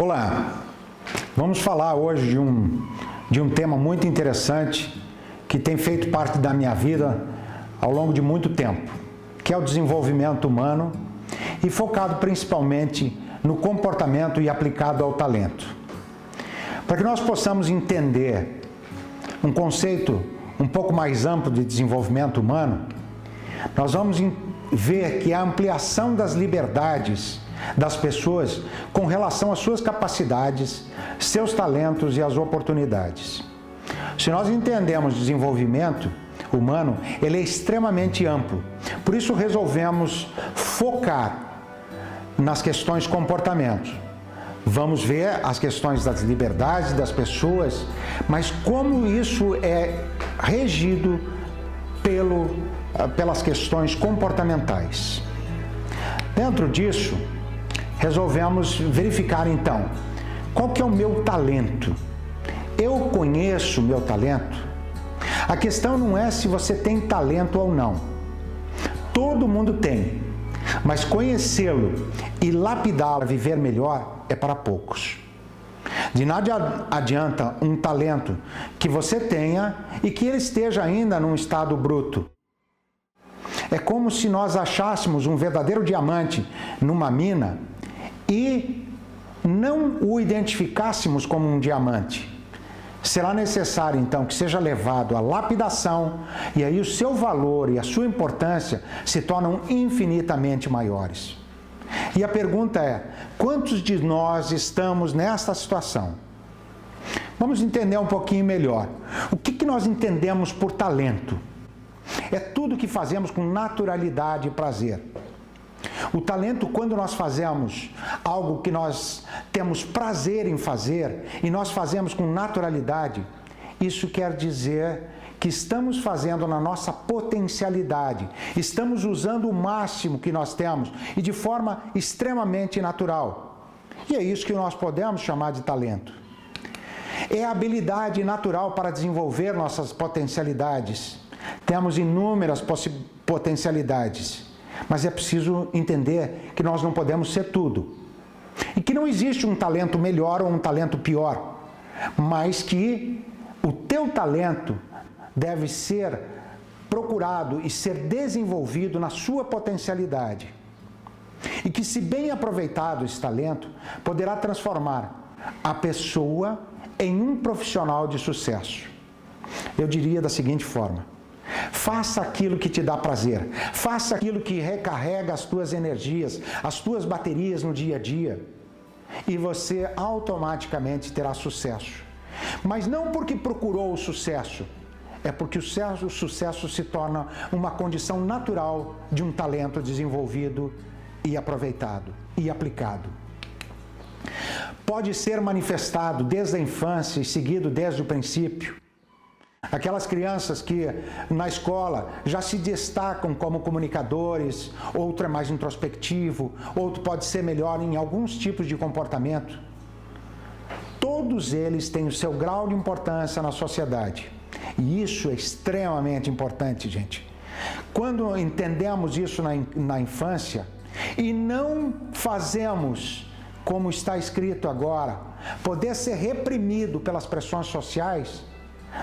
Olá, vamos falar hoje de um tema muito interessante que tem feito parte da minha vida ao longo de muito tempo, que é o desenvolvimento humano e focado principalmente no comportamento e aplicado ao talento. Para que nós possamos entender um conceito um pouco mais amplo de desenvolvimento humano, nós vamos ver que a ampliação das liberdades das pessoas com relação às suas capacidades, seus talentos e as oportunidades. Se nós entendemos desenvolvimento humano, ele é extremamente amplo. Por isso resolvemos focar nas questões comportamento. Vamos ver as questões das liberdades das pessoas, mas como isso é regido pelas questões comportamentais. Dentro disso, resolvemos verificar então, qual que é o meu talento? Eu conheço o meu talento? A questão não é se você tem talento ou não. Todo mundo tem, mas conhecê-lo e lapidá-lo a viver melhor é para poucos. De nada adianta um talento que você tenha e que ele esteja ainda num estado bruto. É como se nós achássemos um verdadeiro diamante numa mina e não o identificássemos como um diamante. Será necessário, então, que seja levado à lapidação e aí o seu valor e a sua importância se tornam infinitamente maiores. E a pergunta é, quantos de nós estamos nesta situação? Vamos entender um pouquinho melhor. O que nós entendemos por talento? É tudo que fazemos com naturalidade e prazer. O talento, quando nós fazemos algo que nós temos prazer em fazer e nós fazemos com naturalidade, isso quer dizer que estamos fazendo na nossa potencialidade, estamos usando o máximo que nós temos e de forma extremamente natural. E é isso que nós podemos chamar de talento. É a habilidade natural para desenvolver nossas potencialidades. Temos inúmeras potencialidades, mas é preciso entender que nós não podemos ser tudo. E que não existe um talento melhor ou um talento pior, mas que o teu talento deve ser procurado e ser desenvolvido na sua potencialidade. E que, se bem aproveitado esse talento, poderá transformar a pessoa em um profissional de sucesso. Eu diria da seguinte forma: faça aquilo que te dá prazer, faça aquilo que recarrega as tuas energias, as tuas baterias no dia a dia, e você automaticamente terá sucesso. Mas não porque procurou o sucesso, é porque o sucesso se torna uma condição natural de um talento desenvolvido e aproveitado e aplicado. Pode ser manifestado desde a infância e seguido desde o princípio. Aquelas crianças que na escola já se destacam como comunicadores, outro é mais introspectivo, outro pode ser melhor em alguns tipos de comportamento. Todos eles têm o seu grau de importância na sociedade. E isso é extremamente importante, gente. Quando entendemos isso na infância e não fazemos como está escrito agora, poder ser reprimido pelas pressões sociais,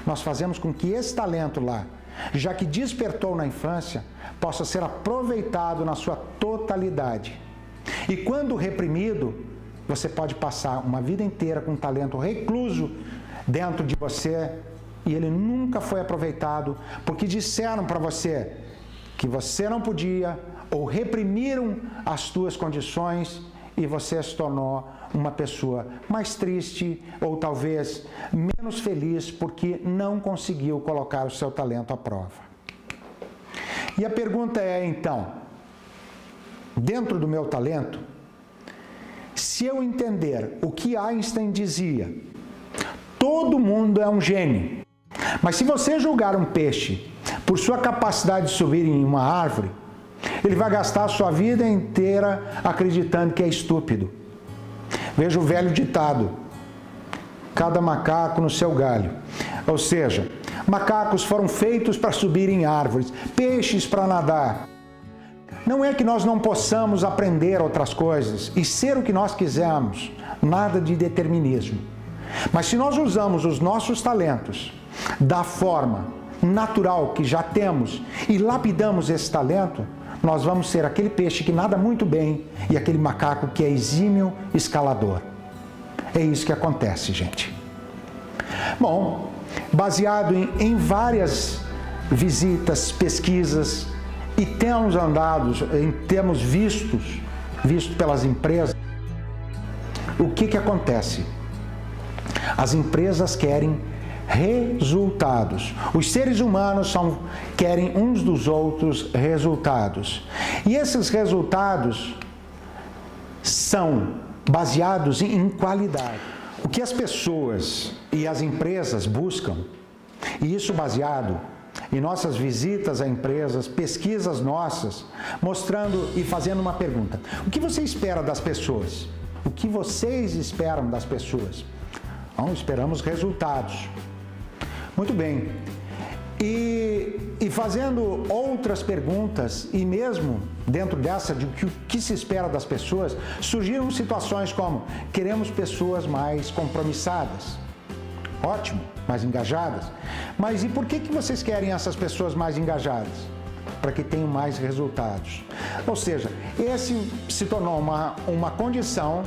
nós fazemos com que esse talento lá, já que despertou na infância, possa ser aproveitado na sua totalidade. E quando reprimido, você pode passar uma vida inteira com um talento recluso dentro de você e ele nunca foi aproveitado porque disseram para você que você não podia ou reprimiram as suas condições e você se tornou uma pessoa mais triste ou talvez menos feliz porque não conseguiu colocar o seu talento à prova. E a pergunta é então, dentro do meu talento, se eu entender o que Einstein dizia, todo mundo é um gênio, mas se você julgar um peixe por sua capacidade de subir em uma árvore, ele vai gastar a sua vida inteira acreditando que é estúpido. Veja o velho ditado, cada macaco no seu galho. Ou seja, macacos foram feitos para subir em árvores, peixes para nadar. Não é que nós não possamos aprender outras coisas e ser o que nós quisermos, nada de determinismo. Mas se nós usamos os nossos talentos da forma natural que já temos e lapidamos esse talento, nós vamos ser aquele peixe que nada muito bem e aquele macaco que é exímio escalador. É isso que acontece, gente. Bom, baseado em várias visitas, pesquisas, e temos visto pelas empresas, o que acontece? As empresas querem resultados. Os seres humanos querem uns dos outros resultados. E esses resultados são baseados em qualidade. O que as pessoas e as empresas buscam, e isso baseado em nossas visitas a empresas, pesquisas nossas, mostrando e fazendo uma pergunta. O que você espera das pessoas? O que vocês esperam das pessoas? Bom, esperamos resultados. Muito bem. E fazendo outras perguntas, e mesmo dentro dessa de o que se espera das pessoas, surgiram situações como: queremos pessoas mais compromissadas. Ótimo, mais engajadas. Mas e por que vocês querem essas pessoas mais engajadas? Para que tenham mais resultados. Ou seja, esse se tornou uma condição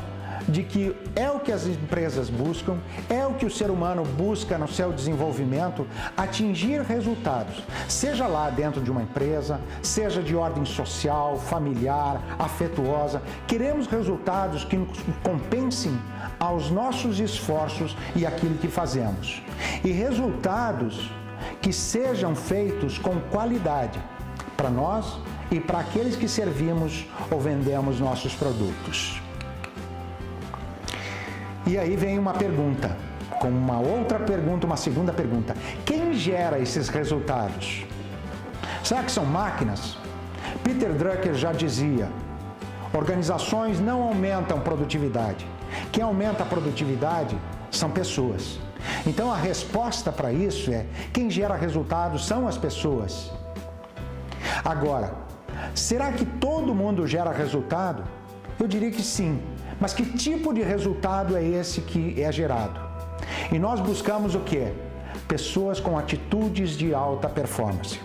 de que é o que as empresas buscam, é o que o ser humano busca no seu desenvolvimento, atingir resultados, seja lá dentro de uma empresa, seja de ordem social, familiar, afetuosa. Queremos resultados que nos compensem aos nossos esforços e aquilo que fazemos. E resultados que sejam feitos com qualidade para nós e para aqueles que servimos ou vendemos nossos produtos. E aí vem uma pergunta, com uma outra pergunta, uma segunda pergunta. Quem gera esses resultados? Será que são máquinas? Peter Drucker já dizia: organizações não aumentam produtividade. Quem aumenta a produtividade são pessoas. Então a resposta para isso é: quem gera resultados são as pessoas. Agora, será que todo mundo gera resultado? Eu diria que sim. Mas que tipo de resultado é esse que é gerado? E nós buscamos o quê? Pessoas com atitudes de alta performance.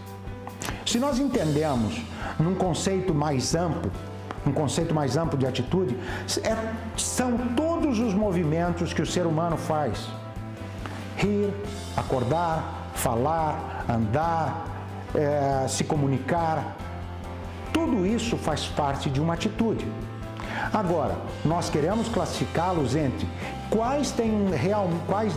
Se nós entendemos num conceito mais amplo de atitude, são todos os movimentos que o ser humano faz. Rir, acordar, falar, andar, se comunicar. Tudo isso faz parte de uma atitude. Agora, nós queremos classificá-los entre quais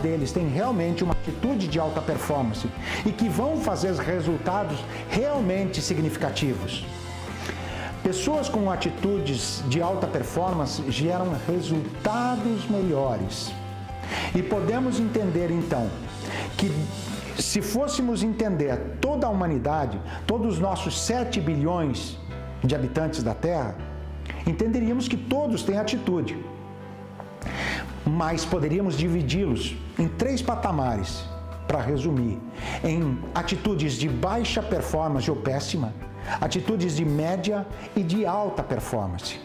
deles têm realmente uma atitude de alta performance e que vão fazer resultados realmente significativos. Pessoas com atitudes de alta performance geram resultados melhores. E podemos entender então que, se fôssemos entender toda a humanidade, todos os nossos 7 bilhões de habitantes da Terra, entenderíamos que todos têm atitude, mas poderíamos dividi-los em 3 patamares, para resumir, em atitudes de baixa performance ou péssima, atitudes de média e de alta performance.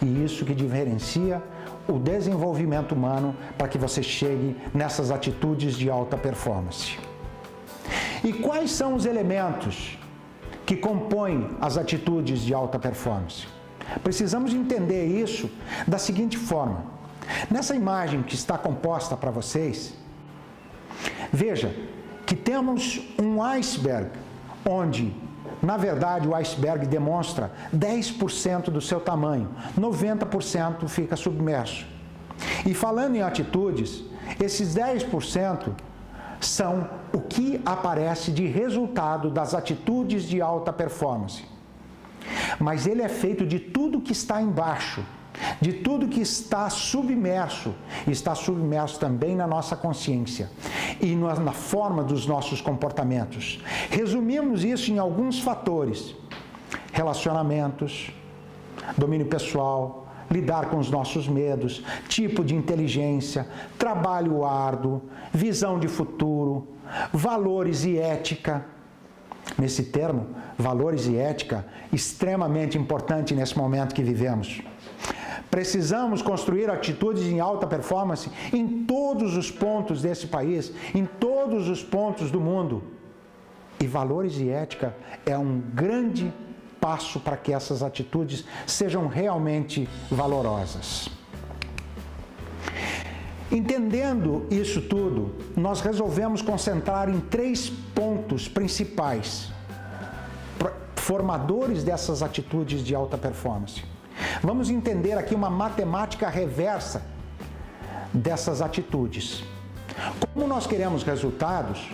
E isso que diferencia o desenvolvimento humano para que você chegue nessas atitudes de alta performance. E quais são os elementos que compõem as atitudes de alta performance? Precisamos entender isso da seguinte forma. Nessa imagem que está composta para vocês, veja que temos um iceberg, onde, na verdade, o iceberg demonstra 10% do seu tamanho, 90% fica submerso. E falando em atitudes, esses 10% são o que aparece de resultado das atitudes de alta performance. Mas ele é feito de tudo que está embaixo, de tudo que está submerso também na nossa consciência e na forma dos nossos comportamentos. Resumimos isso em alguns fatores: relacionamentos, domínio pessoal, lidar com os nossos medos, tipo de inteligência, trabalho árduo, visão de futuro, valores e ética, nesse termo, valores e ética, extremamente importante nesse momento que vivemos. Precisamos construir atitudes em alta performance em todos os pontos desse país, em todos os pontos do mundo. E valores e ética é um grande passo para que essas atitudes sejam realmente valorosas. Entendendo isso tudo, nós resolvemos concentrar em 3 pontos principais, formadores dessas atitudes de alta performance. Vamos entender aqui uma matemática reversa dessas atitudes. Como nós queremos resultados,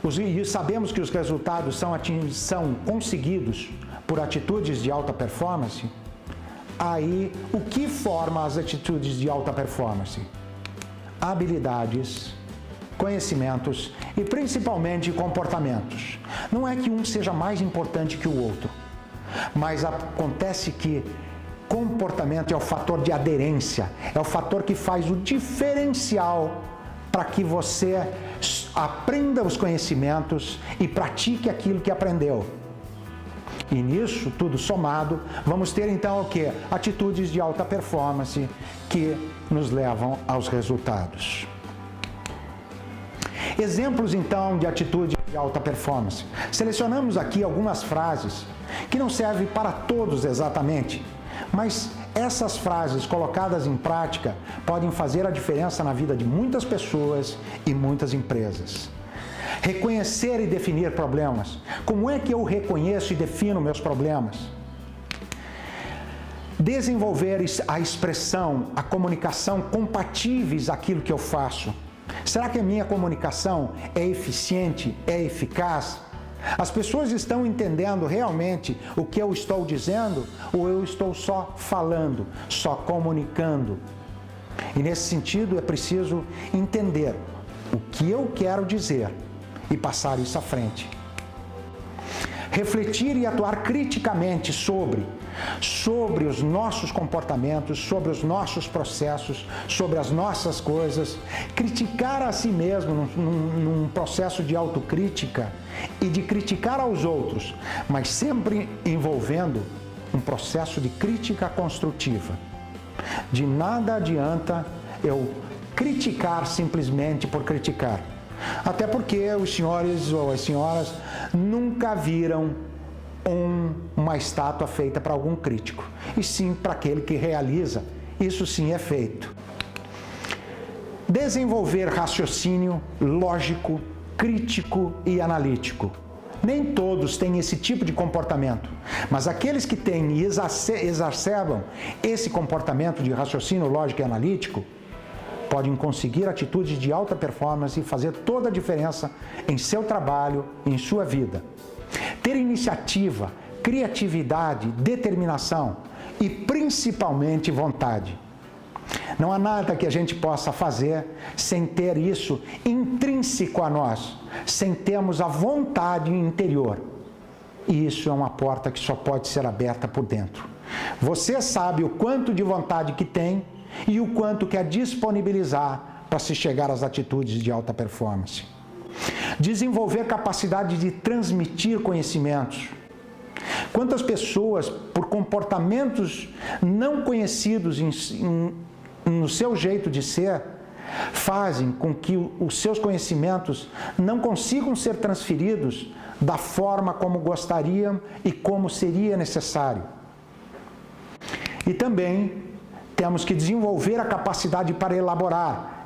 e sabemos que os resultados são conseguidos por atitudes de alta performance, aí o que forma as atitudes de alta performance? Habilidades, conhecimentos e principalmente comportamentos. Não é que um seja mais importante que o outro, mas acontece que comportamento é o fator de aderência, é o fator que faz o diferencial para que você aprenda os conhecimentos e pratique aquilo que aprendeu. E nisso, tudo somado, vamos ter então o quê? Atitudes de alta performance que nos levam aos resultados. Exemplos então de atitude de alta performance. Selecionamos aqui algumas frases que não servem para todos exatamente, mas essas frases colocadas em prática podem fazer a diferença na vida de muitas pessoas e muitas empresas. Reconhecer e definir problemas. Como é que eu reconheço e defino meus problemas? Desenvolver a expressão, a comunicação compatíveis àquilo que eu faço. Será que a minha comunicação é eficiente, é eficaz? As pessoas estão entendendo realmente o que eu estou dizendo ou eu estou só falando, só comunicando? E nesse sentido é preciso entender o que eu quero dizer e passar isso à frente. Refletir e atuar criticamente sobre os nossos comportamentos, sobre os nossos processos, sobre as nossas coisas. Criticar a si mesmo num processo de autocrítica e de criticar aos outros, mas sempre envolvendo um processo de crítica construtiva. De nada adianta eu criticar simplesmente por criticar. Até porque os senhores ou as senhoras nunca viram uma estátua feita para algum crítico, e sim para aquele que realiza. Isso sim é feito. Desenvolver raciocínio lógico, crítico e analítico. Nem todos têm esse tipo de comportamento, mas aqueles que têm e exacerbam esse comportamento de raciocínio lógico e analítico podem conseguir atitudes de alta performance e fazer toda a diferença em seu trabalho e em sua vida. Ter iniciativa, criatividade, determinação e principalmente vontade. Não há nada que a gente possa fazer sem ter isso intrínseco a nós, sem termos a vontade interior. E isso é uma porta que só pode ser aberta por dentro. Você sabe o quanto de vontade que tem e o quanto quer disponibilizar para se chegar às atitudes de alta performance. Desenvolver capacidade de transmitir conhecimentos. Quantas pessoas, por comportamentos não conhecidos no seu jeito de ser, fazem com que os seus conhecimentos não consigam ser transferidos da forma como gostariam e como seria necessário. E também temos que desenvolver a capacidade para elaborar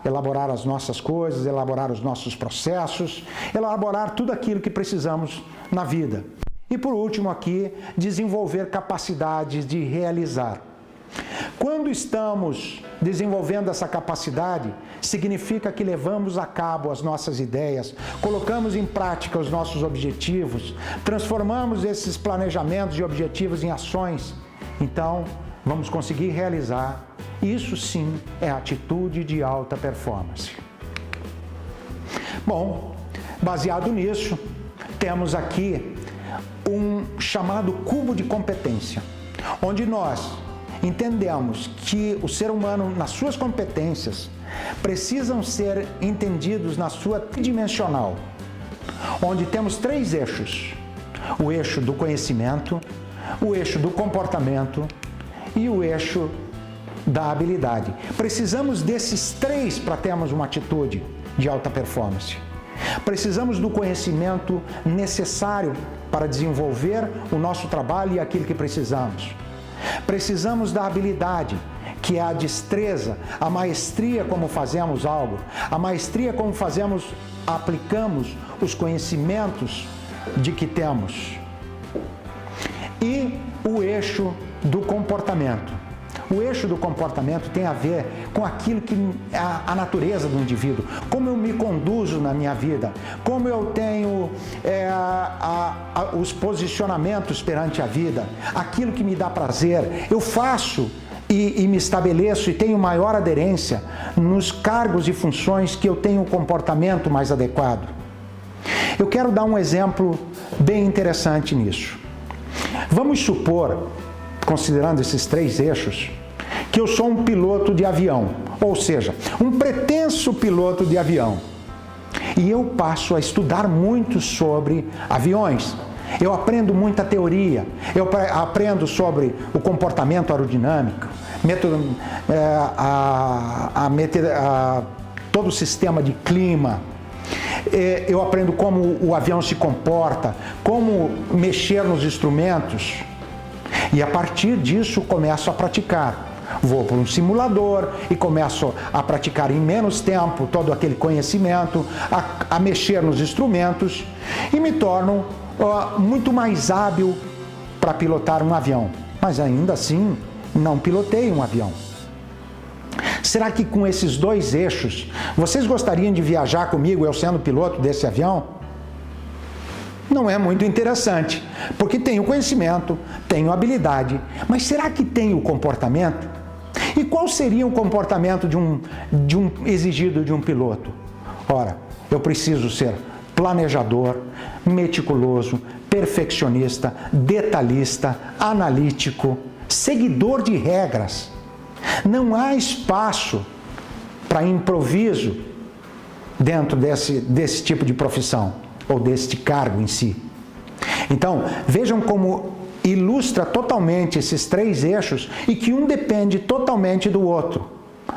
as nossas coisas, elaborar os nossos processos, elaborar tudo aquilo que precisamos na vida. E por último aqui, desenvolver capacidades de realizar. Quando estamos desenvolvendo essa capacidade, significa que levamos a cabo as nossas ideias, colocamos em prática os nossos objetivos, transformamos esses planejamentos e objetivos em ações. Então, vamos conseguir realizar. Isso sim é atitude de alta performance. Bom, baseado nisso, temos aqui um chamado cubo de competência, onde nós entendemos que o ser humano, nas suas competências, precisam ser entendidos na sua tridimensional. onde temos 3 eixos: o eixo do conhecimento, o eixo do comportamento e o eixo da habilidade. Precisamos desses 3 para termos uma atitude de alta performance. Precisamos do conhecimento necessário para desenvolver o nosso trabalho e aquilo que precisamos. Precisamos da habilidade, que é a destreza, a maestria como fazemos algo, a maestria como aplicamos os conhecimentos de que temos. E o eixo do comportamento. O eixo do comportamento tem a ver com aquilo que a natureza do indivíduo, como eu me conduzo na minha vida, como eu tenho os posicionamentos perante a vida, aquilo que me dá prazer, eu faço e me estabeleço e tenho maior aderência nos cargos e funções que eu tenho um comportamento mais adequado. Eu quero dar um exemplo bem interessante nisso. Vamos supor, considerando esses 3 eixos, que eu sou um piloto de avião, ou seja, um pretenso piloto de avião. E eu passo a estudar muito sobre aviões. Eu aprendo muita teoria, eu aprendo sobre o comportamento aerodinâmico, todo o sistema de clima. Eu aprendo como o avião se comporta, como mexer nos instrumentos. E a partir disso começo a praticar. Vou para um simulador e começo a praticar em menos tempo todo aquele conhecimento, a mexer nos instrumentos e me torno muito mais hábil para pilotar um avião. Mas ainda assim, não pilotei um avião. Será que com esses 2 eixos, vocês gostariam de viajar comigo, eu sendo piloto desse avião? Não é muito interessante, porque tenho conhecimento, tenho habilidade, mas será que tenho o comportamento? E qual seria o comportamento exigido de um piloto? Ora, eu preciso ser planejador, meticuloso, perfeccionista, detalhista, analítico, seguidor de regras. Não há espaço para improviso dentro desse tipo de profissão, ou deste cargo em si. Então, vejam como ilustra totalmente esses 3 eixos e que um depende totalmente do outro.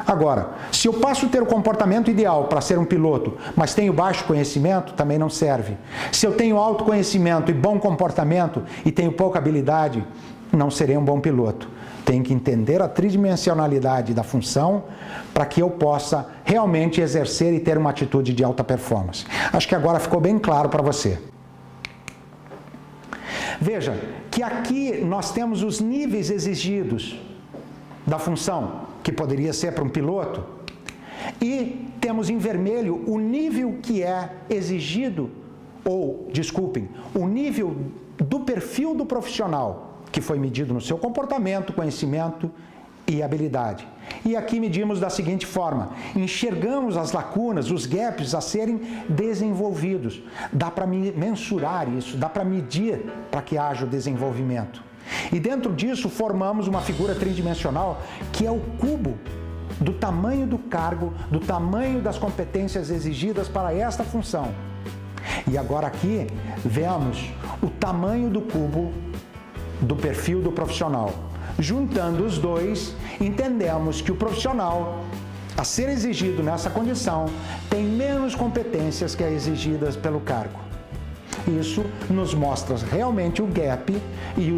Agora, se eu passo a ter o comportamento ideal para ser um piloto, mas tenho baixo conhecimento, também não serve. Se eu tenho alto conhecimento e bom comportamento e tenho pouca habilidade, não serei um bom piloto. Tenho que entender a tridimensionalidade da função para que eu possa realmente exercer e ter uma atitude de alta performance. Acho que agora ficou bem claro para você. Veja que aqui nós temos os níveis exigidos da função, que poderia ser para um piloto, e temos em vermelho o nível que é exigido, o nível do perfil do profissional, que foi medido no seu comportamento, conhecimento e habilidade. E aqui medimos da seguinte forma: enxergamos as lacunas, os gaps a serem desenvolvidos. Dá para mensurar isso, dá para medir para que haja o desenvolvimento. E dentro disso formamos uma figura tridimensional que é o cubo do tamanho do cargo, do tamanho das competências exigidas para esta função. E agora aqui vemos o tamanho do cubo do perfil do profissional. Juntando os dois, entendemos que o profissional a ser exigido nessa condição tem menos competências que as exigidas pelo cargo. Isso nos mostra realmente o gap e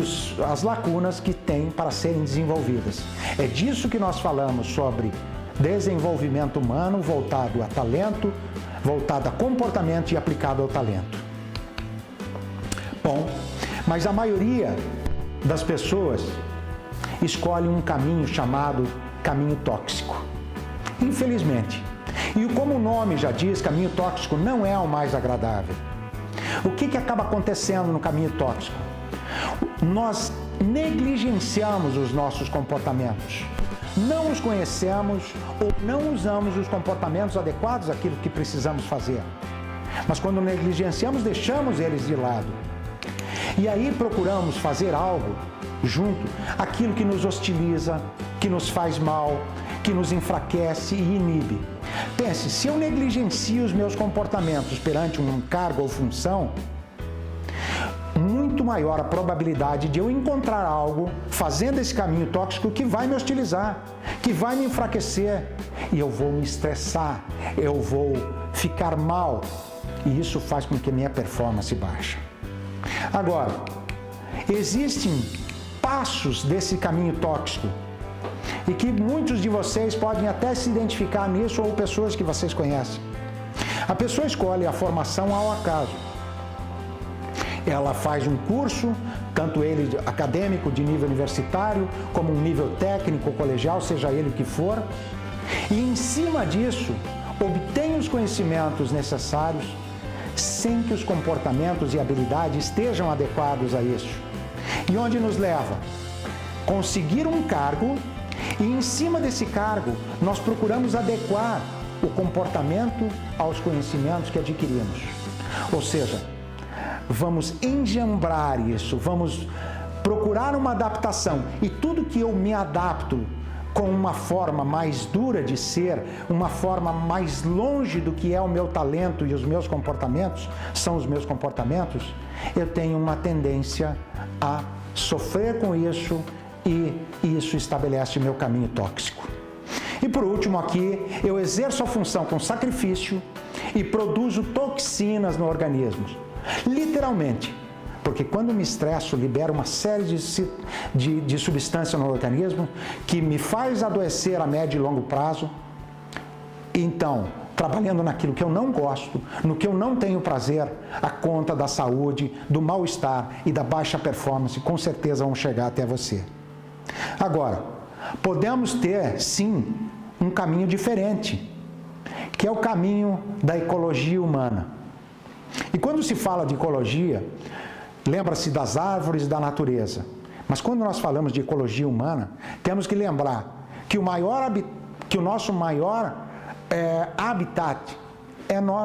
as lacunas que tem para serem desenvolvidas. É disso que nós falamos sobre desenvolvimento humano voltado a talento, voltado a comportamento e aplicado ao talento. Bom, mas a maioria das pessoas escolhe um caminho chamado caminho tóxico. Infelizmente. E como o nome já diz, caminho tóxico não é o mais agradável. O que acaba acontecendo no caminho tóxico? Nós negligenciamos os nossos comportamentos. Não os conhecemos ou não usamos os comportamentos adequados àquilo que precisamos fazer. Mas quando negligenciamos, deixamos eles de lado. E aí procuramos fazer algo junto, aquilo que nos hostiliza, que nos faz mal, que nos enfraquece e inibe. Pense, se eu negligencio os meus comportamentos perante um cargo ou função, muito maior a probabilidade de eu encontrar algo fazendo esse caminho tóxico que vai me hostilizar, que vai me enfraquecer, e eu vou me estressar, eu vou ficar mal, e isso faz com que minha performance baixe. Agora, existem passos desse caminho tóxico e que muitos de vocês podem até se identificar nisso ou pessoas que vocês conhecem. A pessoa escolhe a formação ao acaso. Ela faz um curso, tanto ele acadêmico de nível universitário, como um nível técnico, colegial, seja ele o que for, e em cima disso obtém os conhecimentos necessários sem que os comportamentos e habilidades estejam adequados a isso. E onde nos leva? Conseguir um cargo e em cima desse cargo nós procuramos adequar o comportamento aos conhecimentos que adquirimos. Ou seja, vamos enjambrar isso, vamos procurar uma adaptação. E tudo que eu me adapto com uma forma mais dura de ser, uma forma mais longe do que é o meu talento e os meus comportamentos, são os meus comportamentos, eu tenho uma tendência a sofrer com isso e isso estabelece meu caminho tóxico. E por último aqui, eu exerço a função com sacrifício e produzo toxinas no organismo. Literalmente, porque quando me estresso, libero uma série de substâncias no organismo que me faz adoecer a médio e longo prazo. Então, trabalhando naquilo que eu não gosto, no que eu não tenho prazer, a conta da saúde, do mal-estar e da baixa performance com certeza vão chegar até você. Agora, podemos ter, sim, um caminho diferente, que é o caminho da ecologia humana. E quando se fala de ecologia, lembra-se das árvores e da natureza. Mas quando nós falamos de ecologia humana, temos que lembrar que o nosso maior habitat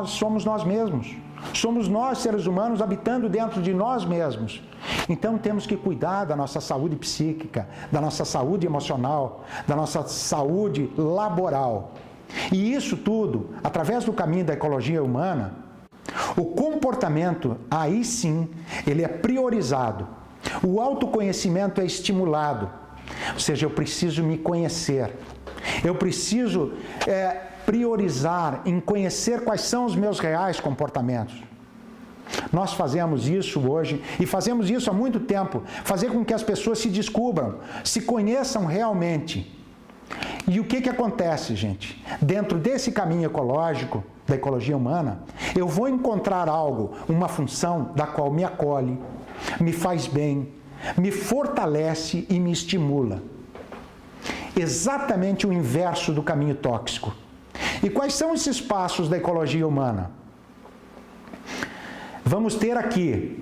somos nós mesmos. Somos nós, seres humanos, habitando dentro de nós mesmos. Então temos que cuidar da nossa saúde psíquica, da nossa saúde emocional, da nossa saúde laboral. E isso tudo, através do caminho da ecologia humana, o comportamento, aí sim, ele é priorizado. O autoconhecimento é estimulado. Ou seja, eu preciso me conhecer. Eu preciso priorizar em conhecer quais são os meus reais comportamentos. Nós fazemos isso hoje e fazemos isso há muito tempo. Fazer com que as pessoas se descubram, se conheçam realmente. E o que acontece, gente? Dentro desse caminho ecológico, da ecologia humana, eu vou encontrar algo, uma função da qual me acolhe, me faz bem, me fortalece e me estimula. Exatamente o inverso do caminho tóxico. E quais são esses passos da ecologia humana? Vamos ter aqui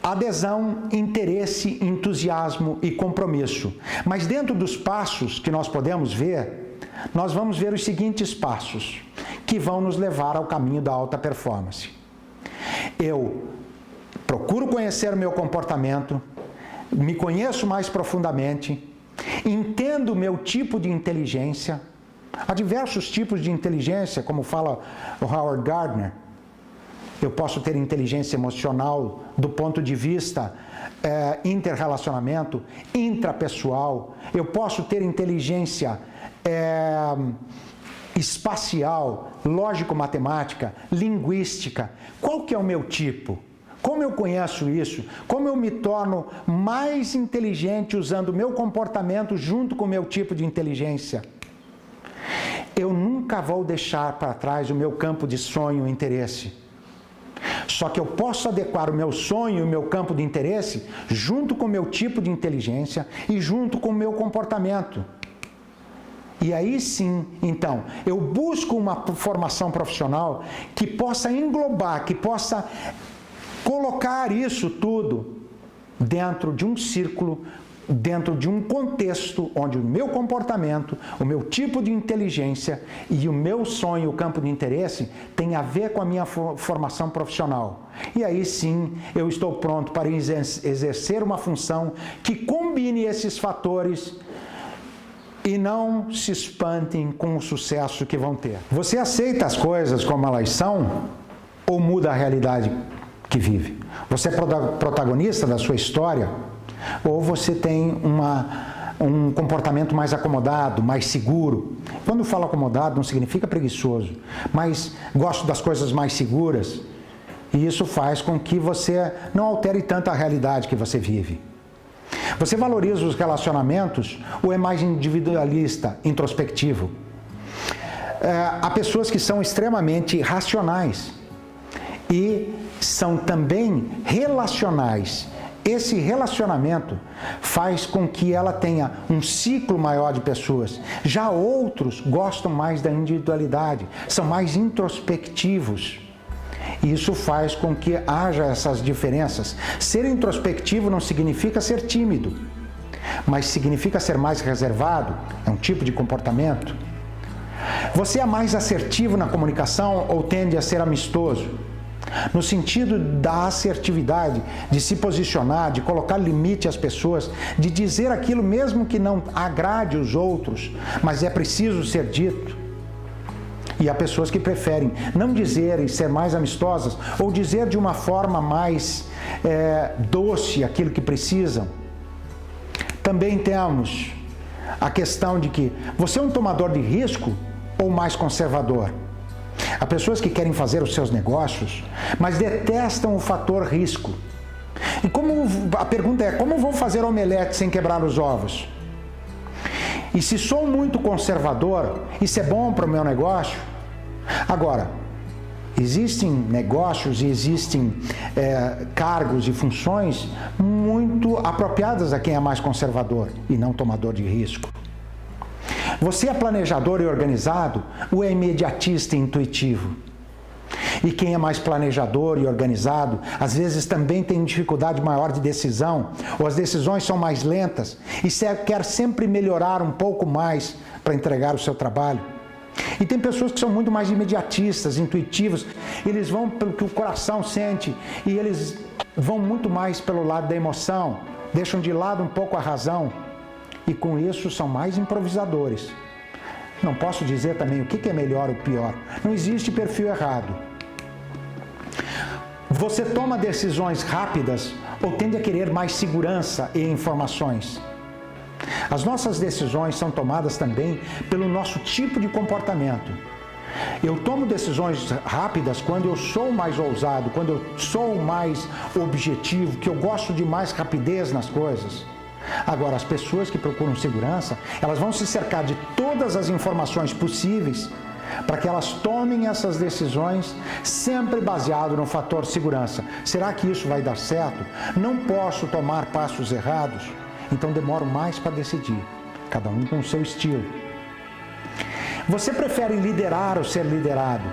adesão, interesse, entusiasmo e compromisso. Mas dentro dos passos que nós podemos ver, nós vamos ver os seguintes passos, que vão nos levar ao caminho da alta performance. Eu procuro conhecer o meu comportamento, me conheço mais profundamente, entendo o meu tipo de inteligência. Há diversos tipos de inteligência, como fala o Howard Gardner. Eu posso ter inteligência emocional do ponto de vista interrelacionamento, intrapessoal. Eu posso ter inteligência espacial, lógico-matemática, linguística. Qual que é o meu tipo? Como eu conheço isso? Como eu me torno mais inteligente usando o meu comportamento junto com o meu tipo de inteligência? Eu nunca vou deixar para trás o meu campo de sonho e interesse. Só que eu posso adequar o meu sonho e o meu campo de interesse junto com o meu tipo de inteligência e junto com o meu comportamento. E aí sim, então, eu busco uma formação profissional que possa englobar, que possa colocar isso tudo dentro de um círculo, dentro de um contexto onde o meu comportamento, o meu tipo de inteligência e o meu sonho, o campo de interesse, tem a ver com a minha formação profissional. E aí sim, eu estou pronto para exercer uma função que combine esses fatores e não se espantem com o sucesso que vão ter. Você aceita as coisas como elas são ou muda a realidade que vive? Você é protagonista da sua história ou você tem um comportamento mais acomodado, mais seguro? Quando eu falo acomodado, não significa preguiçoso, mas gosto das coisas mais seguras, e isso faz com que você não altere tanto a realidade que você vive. Você valoriza os relacionamentos ou é mais individualista, introspectivo? Há pessoas que são extremamente racionais e são também relacionais. Esse relacionamento faz com que ela tenha um ciclo maior de pessoas. Já outros gostam mais da individualidade, são mais introspectivos. E isso faz com que haja essas diferenças. Ser introspectivo não significa ser tímido, mas significa ser mais reservado, é um tipo de comportamento. Você é mais assertivo na comunicação ou tende a ser amistoso? No sentido da assertividade, de se posicionar, de colocar limite às pessoas, de dizer aquilo mesmo que não agrade os outros, mas é preciso ser dito. E há pessoas que preferem não dizer e ser mais amistosas, ou dizer de uma forma mais doce aquilo que precisam. Também temos a questão de que você é um tomador de risco ou mais conservador? Há pessoas que querem fazer os seus negócios, mas detestam o fator risco. E a pergunta é, como vou fazer omelete sem quebrar os ovos? E se sou muito conservador, isso é bom para o meu negócio? Agora, existem negócios e existem cargos e funções muito apropriadas a quem é mais conservador e não tomador de risco. Você é planejador e organizado ou é imediatista e intuitivo? E quem é mais planejador e organizado, às vezes também tem dificuldade maior de decisão, ou as decisões são mais lentas, e quer sempre melhorar um pouco mais para entregar o seu trabalho. E tem pessoas que são muito mais imediatistas, intuitivos, eles vão pelo que o coração sente, e eles vão muito mais pelo lado da emoção, deixam de lado um pouco a razão, e com isso são mais improvisadores. Não posso dizer também o que é melhor ou pior, não existe perfil errado. Você toma decisões rápidas ou tende a querer mais segurança e informações? As nossas decisões são tomadas também pelo nosso tipo de comportamento. Eu tomo decisões rápidas quando eu sou mais ousado, quando eu sou mais objetivo, que eu gosto de mais rapidez nas coisas. Agora, as pessoas que procuram segurança, elas vão se cercar de todas as informações possíveis para que elas tomem essas decisões sempre baseado no fator segurança. Será que isso vai dar certo? Não posso tomar passos errados? Então demoro mais para decidir, cada um com o seu estilo. Você prefere liderar ou ser liderado?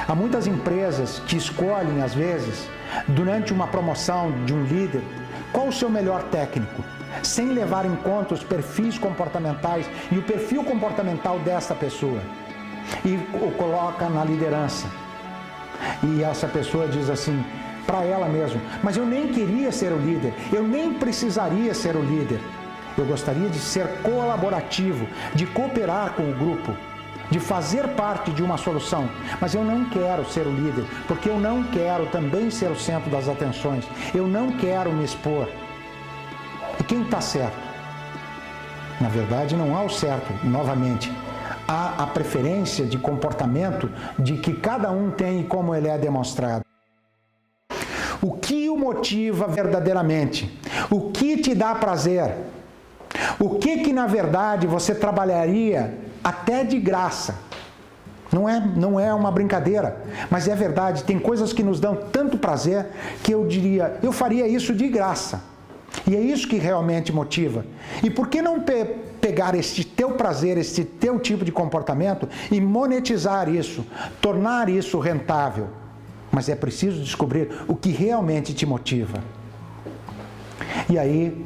Há muitas empresas que escolhem, às vezes, durante uma promoção de um líder, qual o seu melhor técnico, sem levar em conta os perfis comportamentais e o perfil comportamental dessa pessoa, e o coloca na liderança. E essa pessoa diz assim, para ela mesma, mas eu nem queria ser o líder, eu nem precisaria ser o líder. Eu gostaria de ser colaborativo, de cooperar com o grupo, de fazer parte de uma solução, mas eu não quero ser o líder, porque eu não quero também ser o centro das atenções, eu não quero me expor. E quem está certo? Na verdade, não há o certo, novamente. Há a preferência de comportamento de que cada um tem e como ele é demonstrado. O que o motiva verdadeiramente? O que te dá prazer? O que na verdade você trabalharia até de graça? Não é uma brincadeira, mas é verdade. Tem coisas que nos dão tanto prazer que eu diria, eu faria isso de graça. E é isso que realmente motiva. E por que não pegar este teu prazer, este teu tipo de comportamento e monetizar isso, tornar isso rentável? Mas é preciso descobrir o que realmente te motiva. E aí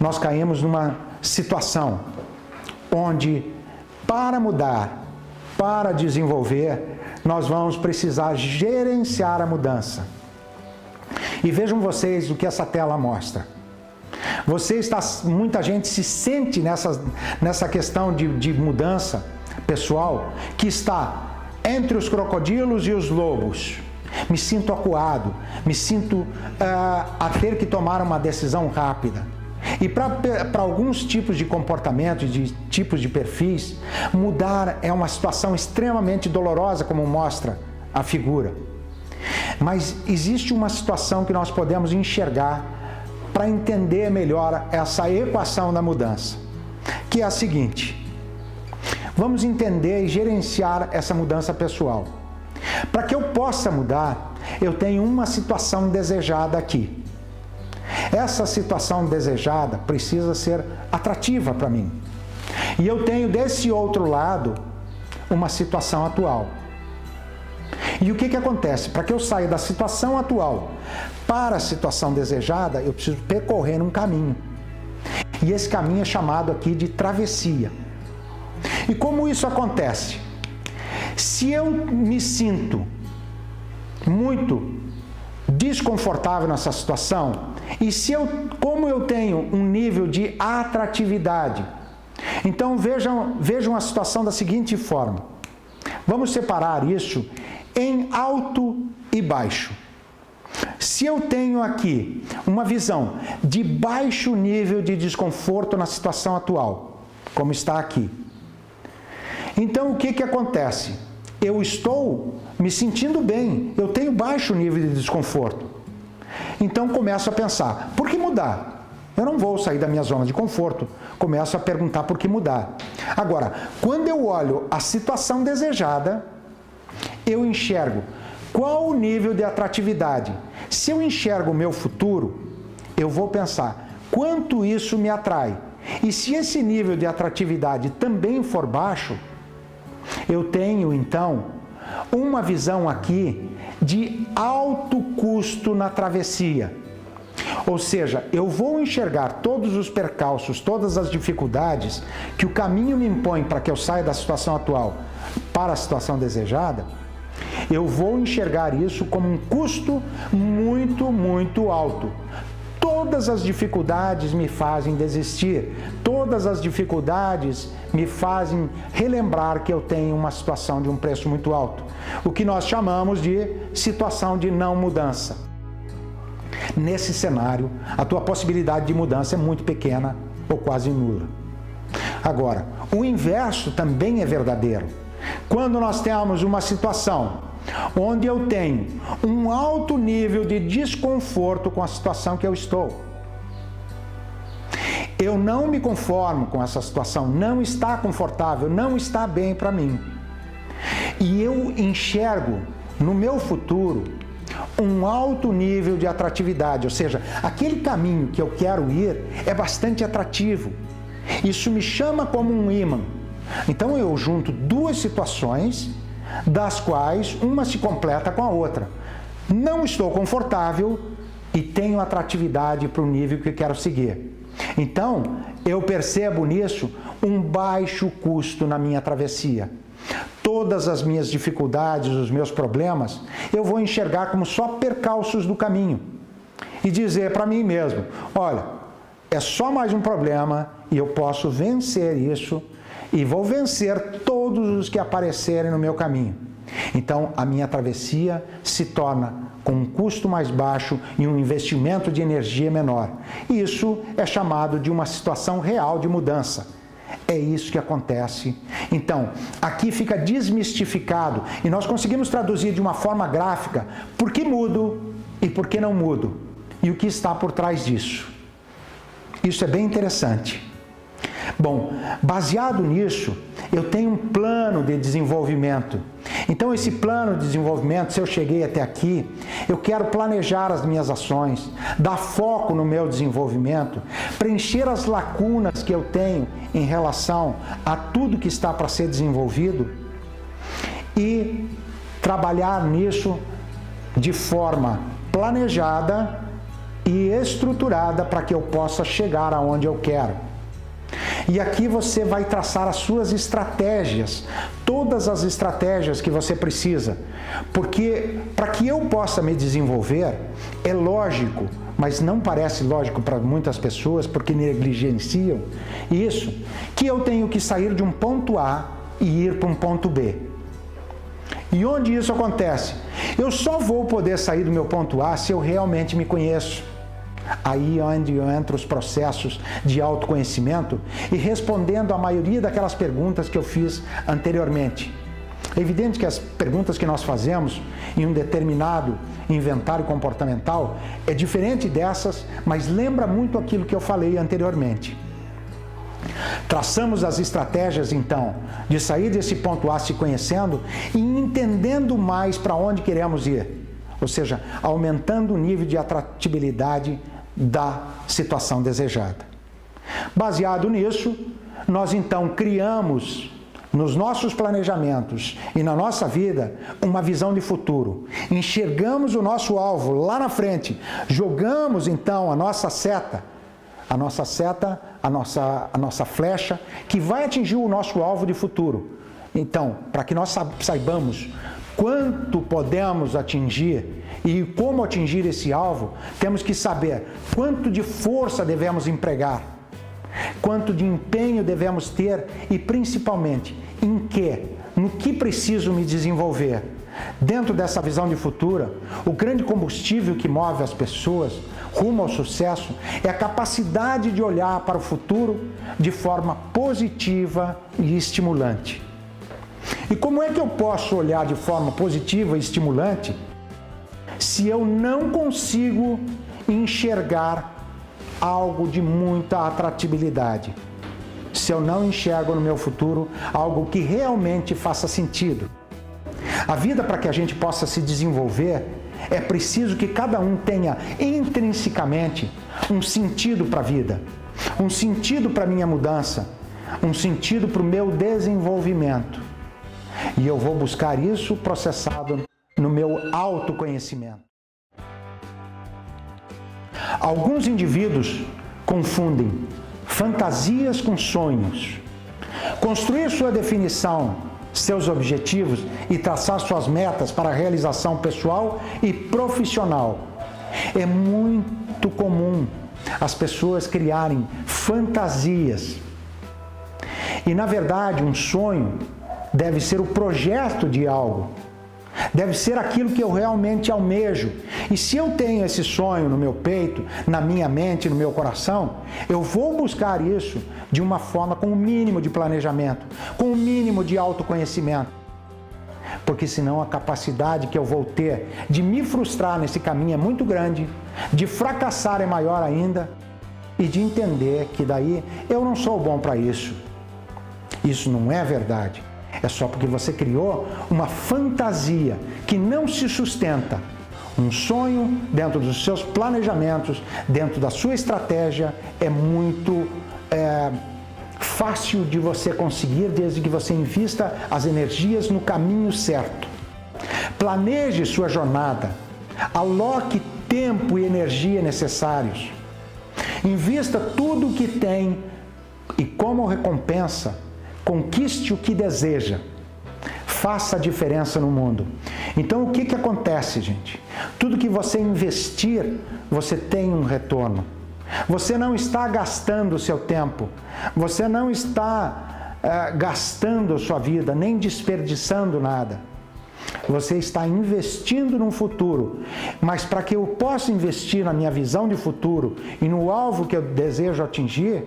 nós caímos numa situação onde, para mudar, para desenvolver, nós vamos precisar gerenciar a mudança. E vejam vocês o que essa tela mostra. Muita gente se sente nessa questão de mudança pessoal, que está entre os crocodilos e os lobos. Me sinto acuado, me sinto a ter que tomar uma decisão rápida. E para alguns tipos de comportamentos, de tipos de perfis, mudar é uma situação extremamente dolorosa, como mostra a figura. Mas existe uma situação que nós podemos enxergar para entender melhor essa equação da mudança, que é a seguinte: vamos entender e gerenciar essa mudança pessoal. Para que eu possa mudar, eu tenho uma situação desejada aqui. Essa situação desejada precisa ser atrativa para mim. E eu tenho desse outro lado uma situação atual. E o que acontece? Para que eu saia da situação atual para a situação desejada, eu preciso percorrer um caminho. E esse caminho é chamado aqui de travessia. E como isso acontece? Se eu me sinto muito desconfortável nessa situação, e como eu tenho um nível de atratividade, então vejam a situação da seguinte forma. Vamos separar isso em alto e baixo. Se eu tenho aqui uma visão de baixo nível de desconforto na situação atual, como está aqui, então o que acontece? Eu estou me sentindo bem, eu tenho baixo nível de desconforto. Então começo a pensar, por que mudar? Eu não vou sair da minha zona de conforto. Começo a perguntar por que mudar. Agora, quando eu olho a situação desejada, eu enxergo qual o nível de atratividade. Se eu enxergo o meu futuro, eu vou pensar quanto isso me atrai. E se esse nível de atratividade também for baixo, eu tenho então uma visão aqui de alto custo na travessia. Ou seja, eu vou enxergar todos os percalços, todas as dificuldades que o caminho me impõe para que eu saia da situação atual para a situação desejada. Eu vou enxergar isso como um custo muito, muito alto. Todas as dificuldades me fazem desistir, todas as dificuldades me fazem relembrar que eu tenho uma situação de um preço muito alto, o que nós chamamos de situação de não mudança. Nesse cenário, a tua possibilidade de mudança é muito pequena ou quase nula. Agora, o inverso também é verdadeiro. Quando nós temos uma situação onde eu tenho um alto nível de desconforto com a situação que eu estou, eu não me conformo com essa situação, não está confortável, não está bem para mim. E eu enxergo no meu futuro um alto nível de atratividade, ou seja, aquele caminho que eu quero ir é bastante atrativo. Isso me chama como um imã. Então eu junto duas situações, das quais uma se completa com a outra. Não estou confortável e tenho atratividade para o nível que quero seguir. Então, eu percebo nisso um baixo custo na minha travessia. Todas as minhas dificuldades, os meus problemas, eu vou enxergar como só percalços do caminho. E dizer para mim mesmo, olha, é só mais um problema e eu posso vencer isso e vou vencer todos os que aparecerem no meu caminho. Então, a minha travessia se torna com um custo mais baixo e um investimento de energia menor. Isso é chamado de uma situação real de mudança. É isso que acontece. Então, aqui fica desmistificado e nós conseguimos traduzir de uma forma gráfica por que mudo e por que não mudo e o que está por trás disso. Isso é bem interessante. Bom, baseado nisso, eu tenho um plano de desenvolvimento. Então, esse plano de desenvolvimento, se eu cheguei até aqui, eu quero planejar as minhas ações, dar foco no meu desenvolvimento, preencher as lacunas que eu tenho em relação a tudo que está para ser desenvolvido e trabalhar nisso de forma planejada e estruturada para que eu possa chegar aonde eu quero. E aqui você vai traçar as suas estratégias, todas as estratégias que você precisa. Porque para que eu possa me desenvolver, é lógico, mas não parece lógico para muitas pessoas, porque negligenciam isso, que eu tenho que sair de um ponto A e ir para um ponto B. E onde isso acontece? Eu só vou poder sair do meu ponto A se eu realmente me conheço. Aí é onde entram os processos de autoconhecimento e respondendo a maioria daquelas perguntas que eu fiz anteriormente. É evidente que as perguntas que nós fazemos em um determinado inventário comportamental é diferente dessas, mas lembra muito aquilo que eu falei anteriormente. Traçamos as estratégias, então, de sair desse ponto A se conhecendo e entendendo mais para onde queremos ir. Ou seja, aumentando o nível de atratividade da situação desejada. Baseado nisso, nós então criamos nos nossos planejamentos e na nossa vida uma visão de futuro. Enxergamos o nosso alvo lá na frente, jogamos então a nossa seta, a nossa flecha, que vai atingir o nosso alvo de futuro. Então, para que nós saibamos quanto podemos atingir e como atingir esse alvo, temos que saber quanto de força devemos empregar, quanto de empenho devemos ter e, principalmente, no que preciso me desenvolver. Dentro dessa visão de futuro, o grande combustível que move as pessoas rumo ao sucesso é a capacidade de olhar para o futuro de forma positiva e estimulante. E como é que eu posso olhar de forma positiva e estimulante se eu não consigo enxergar algo de muita atratividade? Se eu não enxergo no meu futuro algo que realmente faça sentido? A vida, para que a gente possa se desenvolver, é preciso que cada um tenha intrinsecamente um sentido para a vida, um sentido para a minha mudança, um sentido para o meu desenvolvimento. E eu vou buscar isso processado no meu autoconhecimento. Alguns indivíduos confundem fantasias com sonhos. Construir sua definição, seus objetivos e traçar suas metas para a realização pessoal e profissional. É muito comum as pessoas criarem fantasias. E, na verdade, um sonho deve ser o projeto de algo. Deve ser aquilo que eu realmente almejo. E se eu tenho esse sonho no meu peito, na minha mente, no meu coração, eu vou buscar isso de uma forma com o mínimo de planejamento, com o mínimo de autoconhecimento. Porque senão a capacidade que eu vou ter de me frustrar nesse caminho é muito grande, de fracassar é maior ainda e de entender que daí eu não sou bom para isso. Isso não é verdade. É só porque você criou uma fantasia que não se sustenta. Um sonho dentro dos seus planejamentos, dentro da sua estratégia, é muito fácil de você conseguir desde que você invista as energias no caminho certo. Planeje sua jornada, aloque tempo e energia necessários. Invista tudo o que tem e, como recompensa, conquiste o que deseja. Faça a diferença no mundo. Então, o que acontece, gente? Tudo que você investir, você tem um retorno. Você não está gastando o seu tempo. Você não está gastando a sua vida, nem desperdiçando nada. Você está investindo num futuro. Mas para que eu possa investir na minha visão de futuro e no alvo que eu desejo atingir,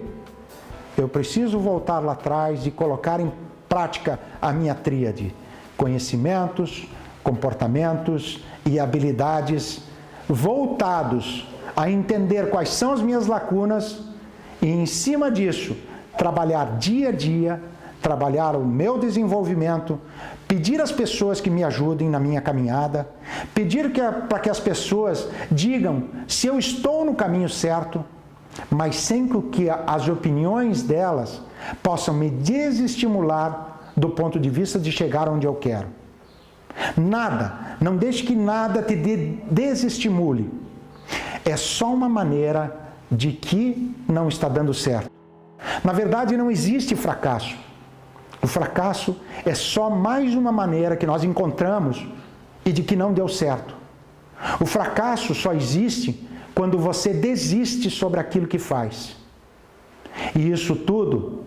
eu preciso voltar lá atrás e colocar em prática a minha tríade: conhecimentos, comportamentos e habilidades voltados a entender quais são as minhas lacunas e, em cima disso, trabalhar dia a dia, trabalhar o meu desenvolvimento, pedir às pessoas que me ajudem na minha caminhada, pedir para que as pessoas digam se eu estou no caminho certo, mas sem que as opiniões delas possam me desestimular do ponto de vista de chegar onde eu quero. Nada, não deixe que nada te desestimule. É só uma maneira de que não está dando certo. Na verdade, não existe fracasso. O fracasso é só mais uma maneira que nós encontramos e de que não deu certo. O fracasso só existe quando você desiste sobre aquilo que faz. E isso tudo,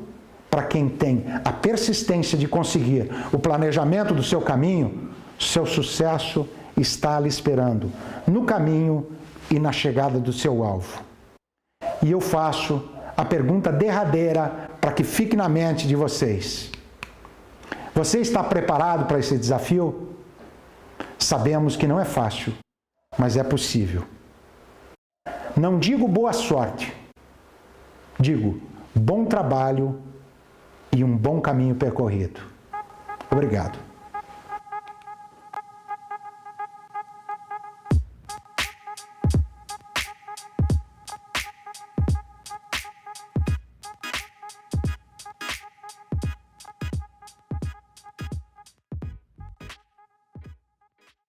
para quem tem a persistência de conseguir o planejamento do seu caminho, seu sucesso está lhe esperando no caminho e na chegada do seu alvo. E eu faço a pergunta derradeira para que fique na mente de vocês. Você está preparado para esse desafio? Sabemos que não é fácil, mas é possível. Não digo boa sorte, digo bom trabalho e um bom caminho percorrido. Obrigado.